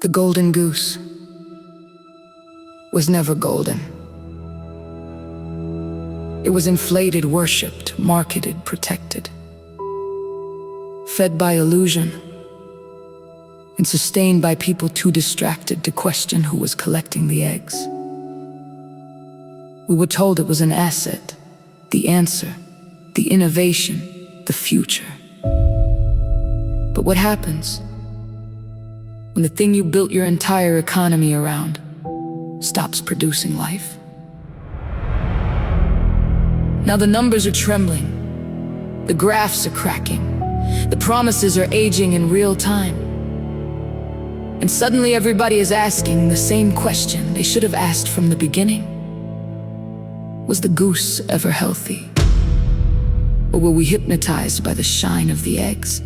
The golden goose was never golden. It was inflated, worshipped, marketed, protected, fed by illusion, and sustained by people too distracted to question who was collecting the eggs. We were told it was an asset, the answer, the innovation, the future. But what happens when the thing you built your entire economy around stops producing life? Now the numbers are trembling, the graphs are cracking, the promises are aging in real time. And suddenly everybody is asking the same question they should have asked from the beginning. Was the goose ever healthy? Or were we hypnotized by the shine of the eggs?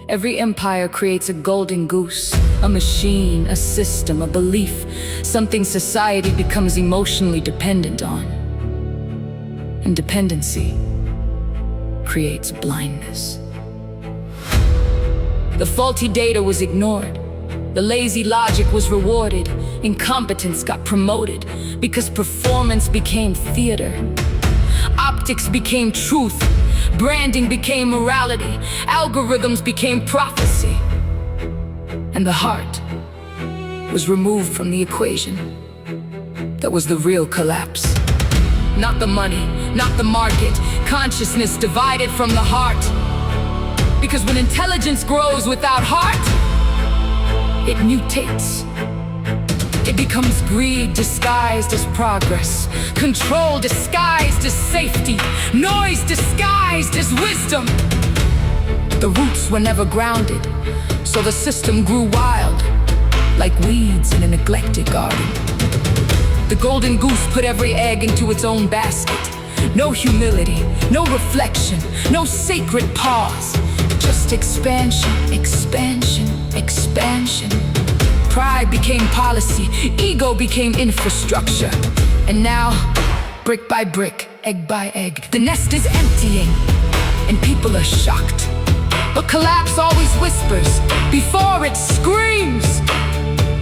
Every empire creates a golden goose, a machine, a system, a belief, something society becomes emotionally dependent on. And dependency creates blindness. The faulty data was ignored. The lazy logic was rewarded. Incompetence got promoted because performance became theater. Optics became truth. Branding became morality. Algorithms became prophecy. And the heart was removed from the equation. That was the real collapse. Not the money, not the market. Consciousness divided from the heart. Because when intelligence grows without heart, it mutates. It becomes greed disguised as progress, control disguised as safety, noise disguised as wisdom. The roots were never grounded, so the system grew wild, like weeds in a neglected garden. The golden goose put every egg into its own basket. No humility, no reflection, no sacred pause. Just expansion, expansion, expansion. Pride became policy, ego became infrastructure. And now, brick by brick, egg by egg, the nest is emptying, and people are shocked. But collapse always whispers before it screams.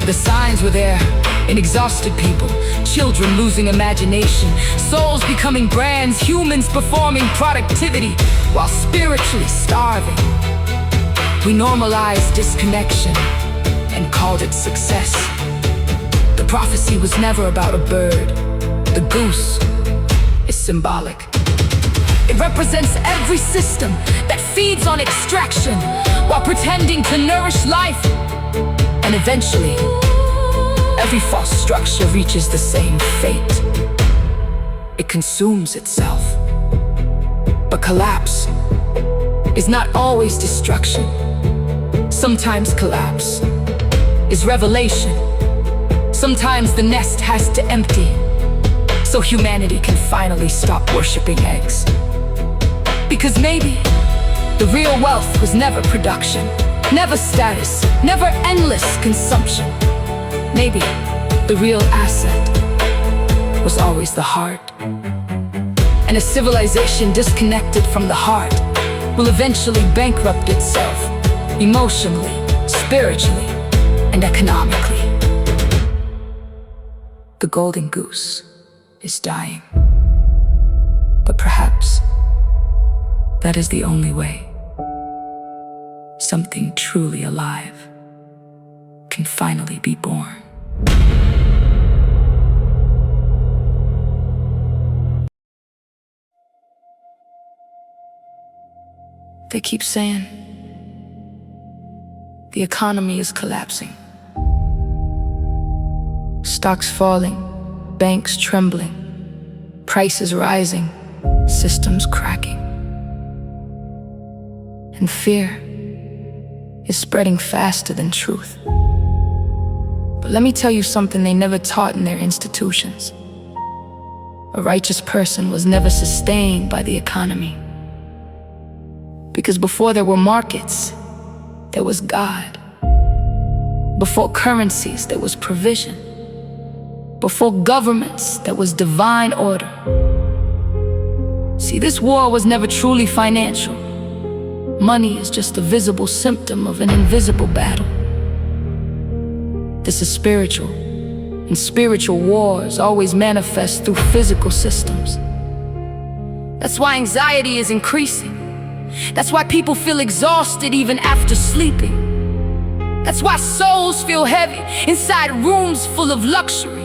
The signs were there in exhausted people, children losing imagination, souls becoming brands, humans performing productivity while spiritually starving. We normalized disconnection and called it success. The prophecy was never about a bird. The goose is symbolic. It represents every system that feeds on extraction while pretending to nourish life. And eventually, every false structure reaches the same fate. It consumes itself. But collapse is not always destruction. Sometimes collapse is revelation. Sometimes the nest has to empty so humanity can finally stop worshiping eggs. Because maybe the real wealth was never production, never status, never endless consumption. Maybe the real asset was always the heart. And a civilization disconnected from the heart will eventually bankrupt itself, emotionally, spiritually, and economically. The golden goose is dying. But perhaps that is the only way something truly alive can finally be born. They keep saying the economy is collapsing. Stocks falling, banks trembling, prices rising, systems cracking. And fear is spreading faster than truth. But let me tell you something they never taught in their institutions. A righteous person was never sustained by the economy. Because before there were markets, there was God. Before currencies, there was provision. Before governments, there was divine order. See, this war was never truly financial. Money is just a visible symptom of an invisible battle. This is spiritual, and spiritual wars always manifest through physical systems. That's why anxiety is increasing. That's why people feel exhausted even after sleeping. That's why souls feel heavy inside rooms full of luxury.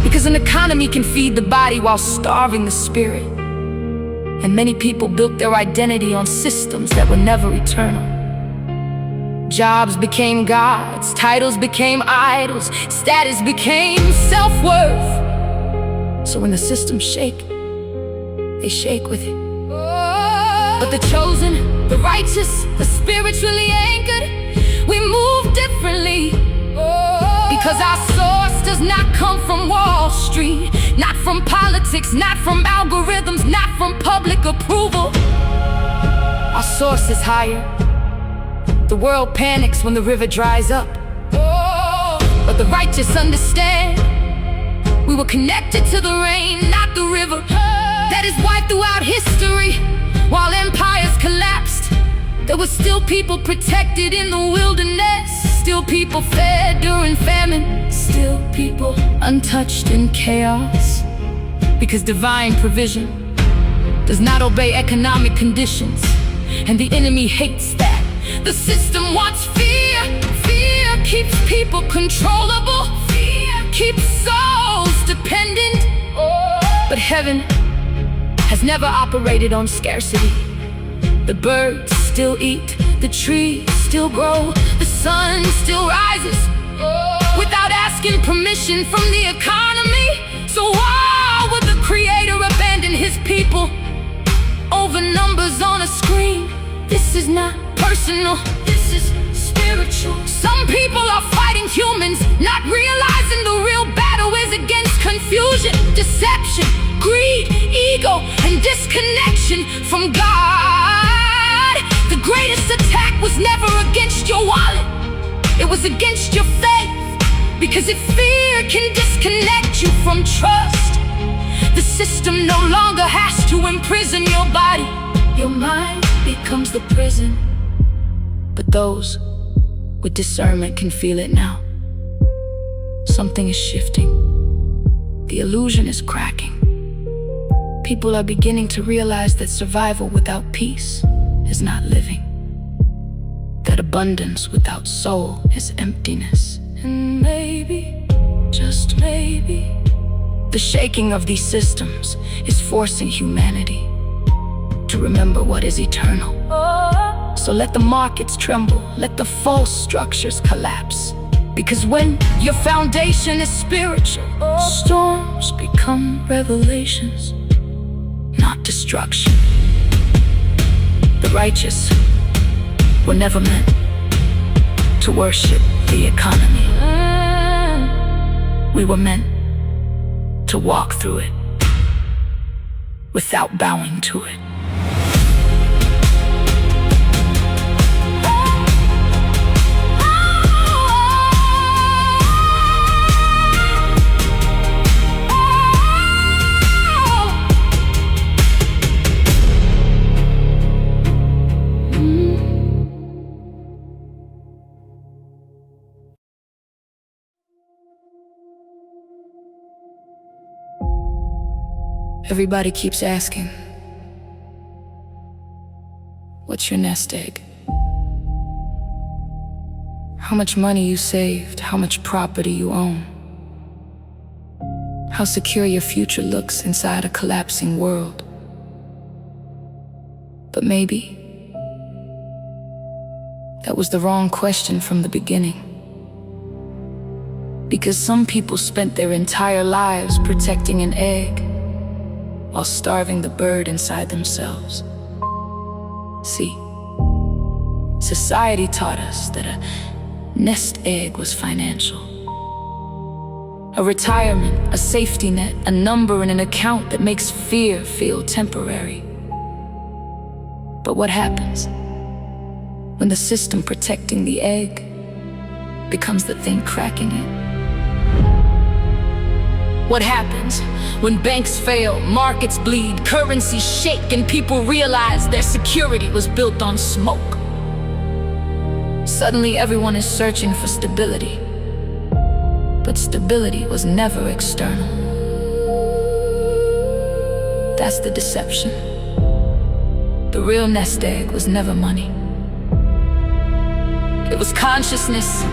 Because an economy can feed the body while starving the spirit. And many people built their identity on systems that were never eternal. Jobs became gods, titles became idols, status became self-worth. So when the systems shake, they shake with it. But the chosen, the righteous, the spiritually anchored, we move differently. Because our source does not come from Wall Street, not from politics, not from algorithms, not from public approval. Our source is higher. The world panics when the river dries up. But the righteous understand we were connected to the rain, not the river. That is why throughout history, while empires collapsed, there were still people protected in the wilderness. Still people fed during famine. Still people untouched in chaos. Because divine provision does not obey economic conditions. And the enemy hates that. The system wants fear. Fear keeps people controllable. Fear keeps souls dependent. But heaven has never operated on scarcity. The birds still eat, the trees still grow, the sun still rises without asking permission from the economy. So why would the Creator abandon His people over numbers on a screen? This is not personal, this is spiritual. Some people are fighting humans, not realizing the real battle is against confusion, deception, greed, ego, and disconnection from God. The greatest attack was never against your wallet, it was against your faith. Because if fear can disconnect you from trust, the system no longer has to imprison your body. Your mind becomes the prison. But those with discernment can feel it now. Something is shifting. The illusion is cracking. People are beginning to realize that survival without peace is not living. That abundance without soul is emptiness. And maybe, just maybe, the shaking of these systems is forcing humanity to remember what is eternal. So let the markets tremble, let the false structures collapse. Because when your foundation is spiritual, storms become revelations, not destruction. The righteous were never meant to worship the economy. We were meant to walk through it without bowing to it. Everybody keeps asking, what's your nest egg? How much money you saved, how much property you own, how secure your future looks inside a collapsing world. But maybe that was the wrong question from the beginning. Because some people spent their entire lives protecting an egg while starving the bird inside themselves. See, society taught us that a nest egg was financial. A retirement, a safety net, a number in an account that makes fear feel temporary. But what happens when the system protecting the egg becomes the thing cracking it? What happens when banks fail, markets bleed, currencies shake, and people realize their security was built on smoke? Suddenly everyone is searching for stability. But stability was never external. That's the deception. The real nest egg was never money. It was consciousness,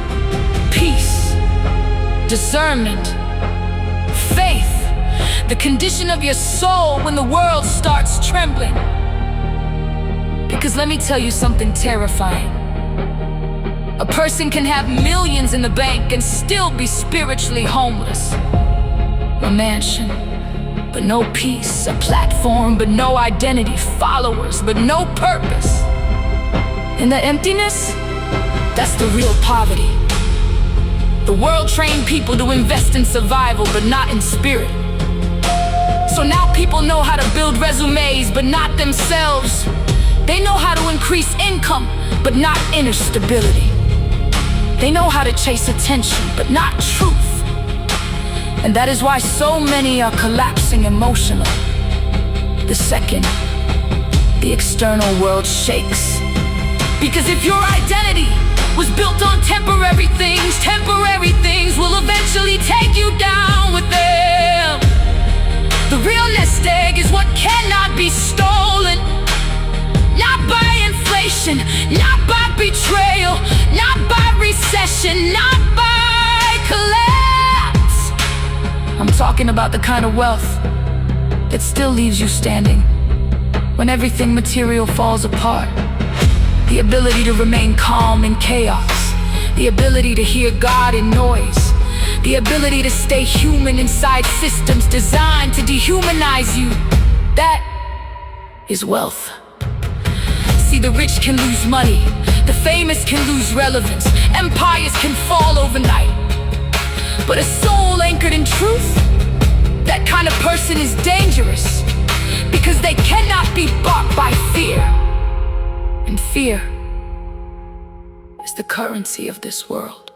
peace, discernment, faith, the condition of your soul when the world starts trembling. Because let me tell you something terrifying. A person can have millions in the bank and still be spiritually homeless. A mansion, but no peace. A platform, but no identity. Followers, but no purpose. And the emptiness, that's the real poverty. The world trained people to invest in survival, but not in spirit. So now people know how to build resumes, but not themselves. They know how to increase income, but not inner stability. They know how to chase attention, but not truth. And that is why so many are collapsing emotionally. The second the external world shakes. Because if your identity was built on temporary things will eventually take you down with them. The real nest egg is what cannot be stolen. Not by inflation, not by betrayal, not by recession, not by collapse. I'm talking about the kind of wealth that still leaves you standing when everything material falls apart. The ability to remain calm in chaos. The ability to hear God in noise. The ability to stay human inside systems designed to dehumanize you. That is wealth. See, the rich can lose money. The famous can lose relevance. Empires can fall overnight. But a soul anchored in truth, that kind of person is dangerous. Because they cannot be bought by fear. And fear is the currency of this world.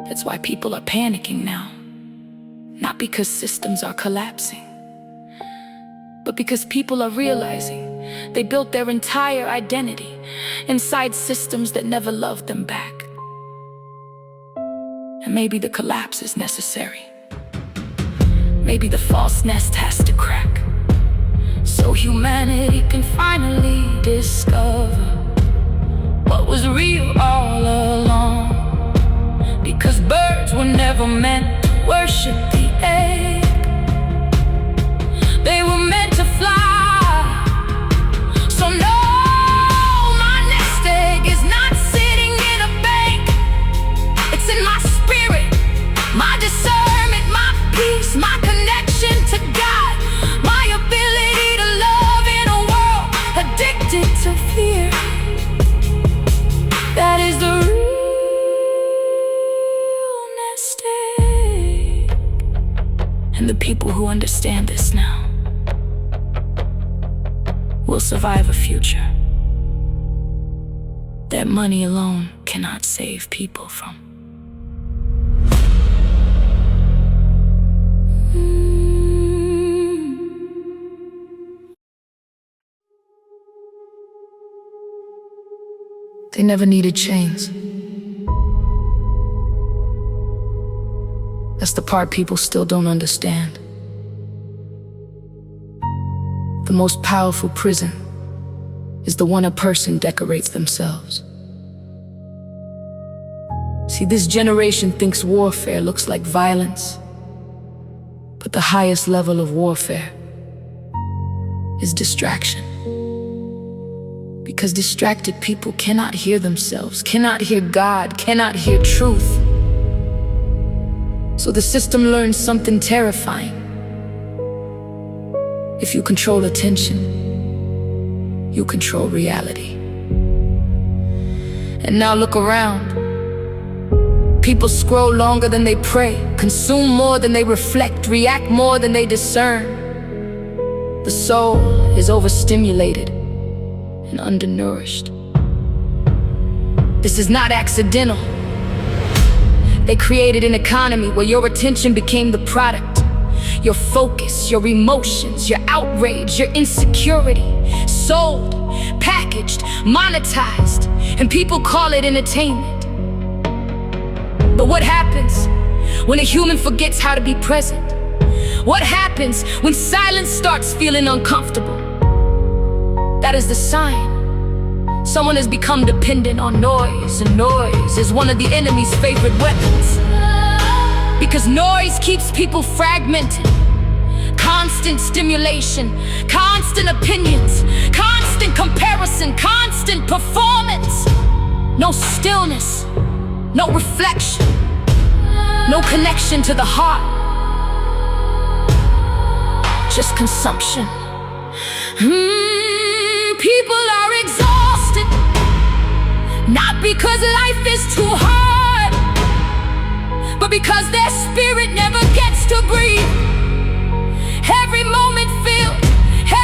That's why people are panicking now. Not because systems are collapsing, but because people are realizing they built their entire identity inside systems that never loved them back. And maybe the collapse is necessary. Maybe the false nest has to crack, so humanity can finally discover what was real all along. Because birds were never meant to worship the egg. They were meant to fly. So no, my nest egg is not sitting in a bank. It's in my spirit, my discernment, my peace, my connection to God, my ability to love in a world addicted to fear. That is the real nest egg. And the people who understand this now will survive a future that money alone cannot save people from. They never needed chains. That's the part people still don't understand. The most powerful prison is the one a person decorates themselves. See, this generation thinks warfare looks like violence, but the highest level of warfare is distraction. Because distracted people cannot hear themselves, cannot hear God, cannot hear truth. So the system learns something terrifying. If you control attention, you control reality. And now look around. People scroll longer than they pray, consume more than they reflect, react more than they discern. The soul is overstimulated and undernourished. This is not accidental. They created an economy where your attention became the product. Your focus, your emotions, your outrage, your insecurity, sold, packaged, monetized. and people call it entertainment. But what happens when a human forgets how to be present? What happens when silence starts feeling uncomfortable? That is the sign someone has become dependent on noise, and noise is one of the enemy's favorite weapons. Because noise keeps people fragmented. Constant stimulation, constant opinions, constant comparison, constant performance. No stillness, no reflection, no connection to the heart. Just consumption. People are exhausted, not because life is too hard, but because their spirit never gets to breathe. Every moment filled,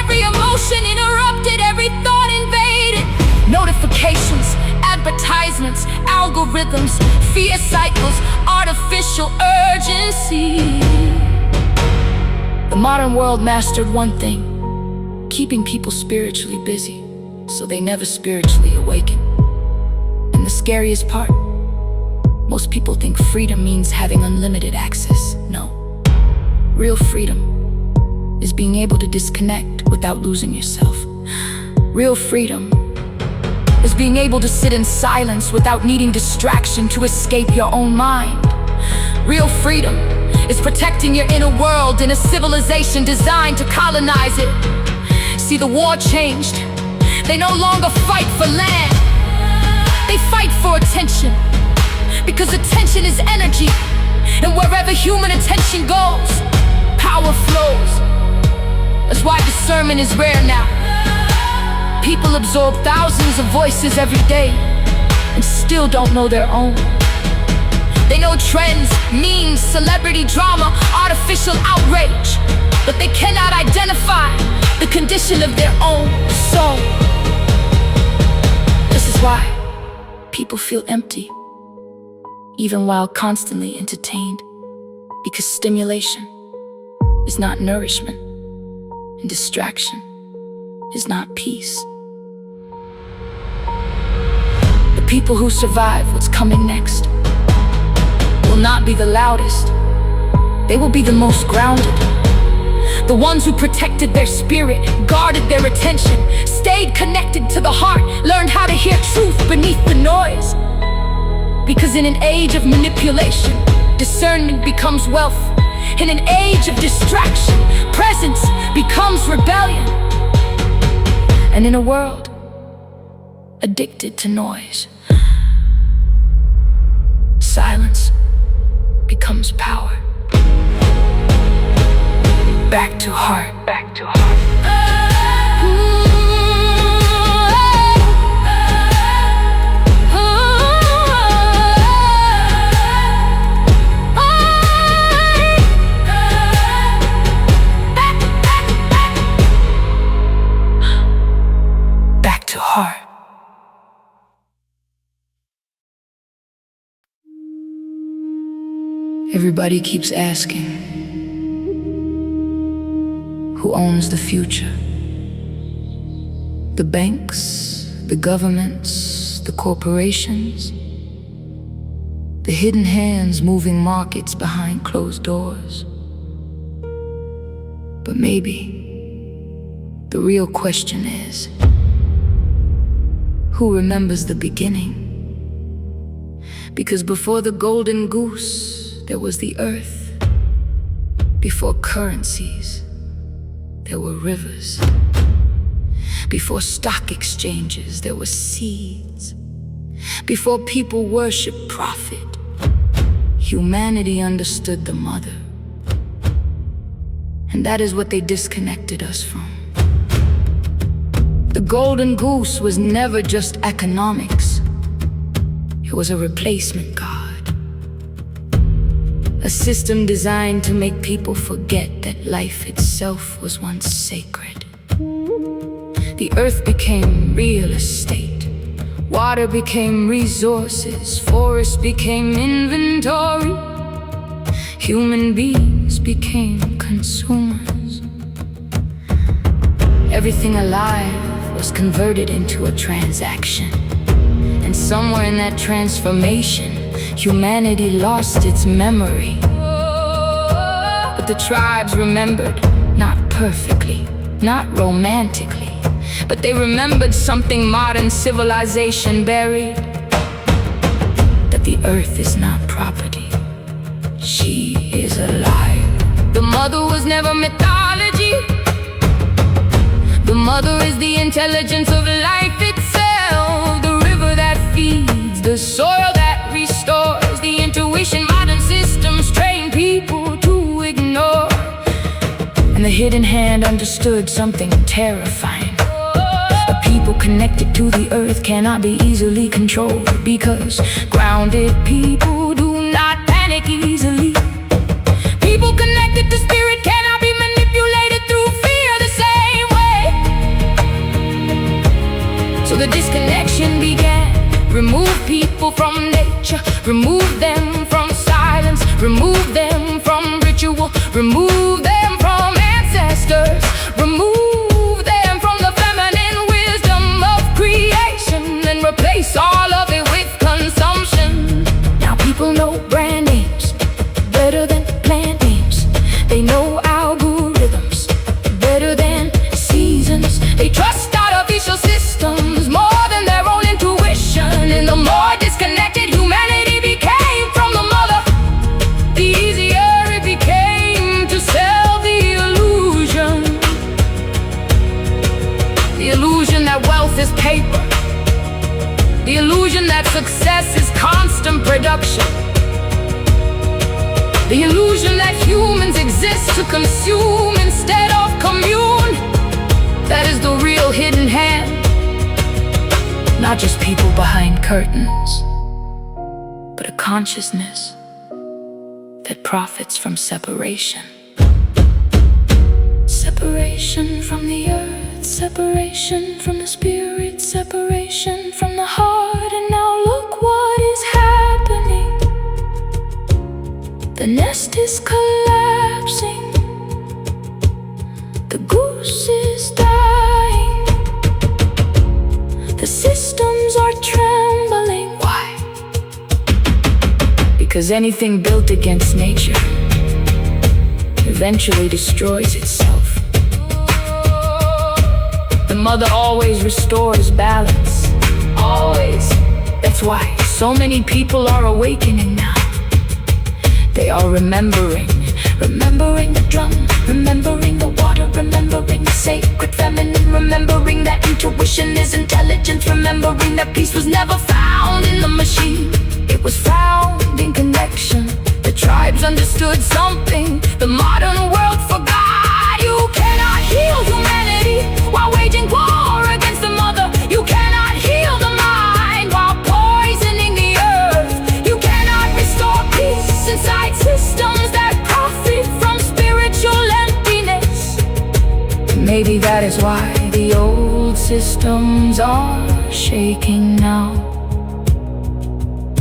every emotion interrupted, every thought invaded. Notifications, advertisements, algorithms, fear cycles, artificial urgency. The modern world mastered one thing: keeping people spiritually busy, so they never spiritually awaken. And the scariest part, most people think freedom means having unlimited access. No. Real freedom is being able to disconnect without losing yourself. Real freedom is being able to sit in silence without needing distraction to escape your own mind. Real freedom is protecting your inner world in a civilization designed to colonize it. See, the war changed. They no longer fight for land. They fight for attention, because attention is energy, and wherever human attention goes, power flows. That's why discernment is rare now. People absorb thousands of voices every day and still don't know their own. They know trends, memes, celebrity drama, artificial outrage, but they cannot identify the condition of their own soul. This is why people feel empty, even while constantly entertained, because stimulation is not nourishment, and distraction is not peace. The people who survive what's coming next will not be the loudest. They will be the most grounded. The ones who protected their spirit, guarded their attention, stayed connected to the heart, learned how to hear truth beneath the noise. Because in an age of manipulation, discernment becomes wealth. In an age of distraction, presence becomes rebellion. And in a world addicted to noise, silence becomes power. Back to heart. Back to heart. Back to heart. Everybody keeps asking, who owns the future? The banks, the governments, the corporations, the hidden hands moving markets behind closed doors. But maybe the real question is, who remembers the beginning? Because before the golden goose, there was the earth. Before currencies, there were rivers. Before stock exchanges, there were seeds. Before people worshiped profit, humanity understood the mother. And that is what they disconnected us from. The golden goose was never just economics. It was a replacement god. A system designed to make people forget that life itself was once sacred. The earth became real estate. Water became resources. Forests became inventory. Human beings became consumers. Everything alive was converted into a transaction. somewhere in that transformation, humanity lost its memory. But the tribes remembered, not perfectly, not romantically, but they remembered something modern civilization buried: that the earth is not property, she is alive. The mother was never mythology. The mother is the intelligence of life itself, the river that feeds, the soil that restores, the intuition modern systems train people to ignore. And the hidden hand understood something terrifying: a people connected to the earth cannot be easily controlled, because grounded people do not panic easily. People connected to spirit cannot be manipulated through fear the same way. So the disconnection began. Remove people from nature, remove them from silence, remove them from ritual, remove them from ancestors, remove them from the feminine wisdom of creation, and replace all of it with consumption. Now people know brand names better than plant names. They know algorithms better than seasons. They trust artificial systems more than their own intuition. And the more disconnected humanity became from the mother, the easier it became to sell the illusion. The illusion that wealth is paper, the illusion that success is constant production, the illusion that humans exist to consume instead of commune. That is the real hidden hand. Not just people behind curtains, but a consciousness that profits from separation. Separation from the earth, separation from the spirit, separation from the heart. And now look what is happening. The nest is collapsing, the goose is dying, the systems are trembling. Why? Because anything built against nature eventually destroys itself. The mother always restores balance, always. That's why so many people are awakening now. They are remembering the drum, remembering the water, remembering the sacred feminine, remembering that intuition is intelligence, remembering that peace was never found in the machine, it was found in connection. The tribes understood something the modern world forgot. You cannot heal humanity while waging war against the mother. You cannot heal the mind while poisoning the earth. You cannot restore peace inside systems that profit from spiritual emptiness. Maybe that is why the old systems are shaking now,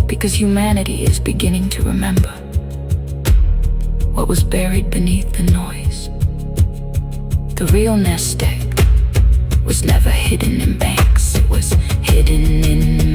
because humanity is beginning to remember what was buried beneath the noise. The real nest egg was never hidden in banks, it was hidden in